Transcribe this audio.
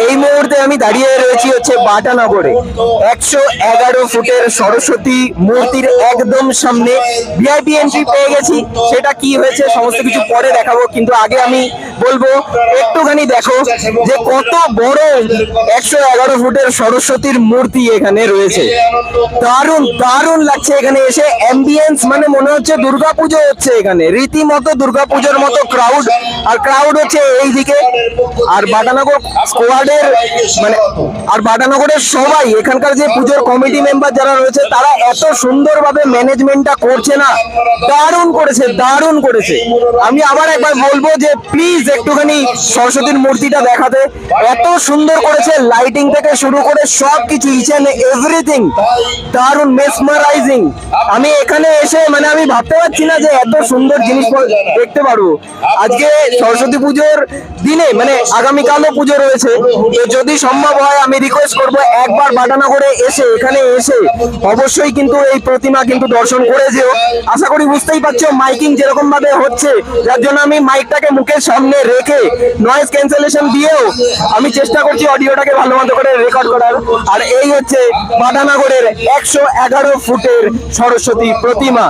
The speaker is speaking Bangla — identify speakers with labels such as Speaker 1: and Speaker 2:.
Speaker 1: এই মুহূর্তে আমি দাঁড়িয়ে রয়েছি হচ্ছে বাটানগরে 111 ফুটের সরস্বতী মূর্তির একদম সামনে। ভিআইপি এন্ট্রি পেয়ে গেছি, সেটা কি হয়েছে সমস্ত কিছু পরে দেখাবো, কিন্তু আগে আমি বলবো একটুখানি দেখো যে কত বড় 111 ফুটের সরস্বতীর মূর্তি এখানে রয়েছে। দারুণ দারুণ লাগছে এখানে এসে, অ্যাম্বিয়েন্স মানে মনে হচ্ছে দুর্গাপুজো হচ্ছে এখানে, রীতিমতো দুর্গাপুজোর মতো ক্রাউড। আর ক্রাউড হচ্ছে এইদিকে। আর বাটানগর স্কোয়াডের মানে আর বাটানগরের সবাই এখানকার যে পুজোর কমিটি মেম্বার যারা রয়েছে তারা এত সুন্দরভাবে ম্যানেজমেন্টটা করছে না, দারুণ করেছে দারুণ করেছে। আমি আবার একবার বলবো যে প্লিজ একটুখানি সরস্বতীর মূর্তিটা দেখাতে, এত সুন্দর করেছে, লাইটিং থেকে শুরু করে সবকিছু, ইচ এন্ড এভরিথিং দারুণ মেসমারাইজিং। আমি এখানে এসে মানে আমি ভাবতে পারছি না যে এত সুন্দর জিনিস দেখতে পারবো আজকে সরস্বতী পুজোর দিনে, মানে আগামীকালও পুজো রয়েছে। তো যদি সম্ভব হয় আমি রিকোয়েস্ট করব একবার বাটানগরে এসে এখানে এসে অবশ্যই কিন্তু এই প্রতিমা কিন্তু দর্শন করে যেও। আশা করি বুঝতেই পারছো মাইকিং যেরকম ভাবে হচ্ছে, যার জন্য আমি মাইকটাকে মুখের সামনে রেখে নয়েজ ক্যান্সেলেশন দিয়েও আমি চেষ্টা করছি অডিওটাকে ভালো মতো করে রেকর্ড করার। আর এই হচ্ছে বাটানগরের 111 ফুটের সরস্বতী প্রতিমা।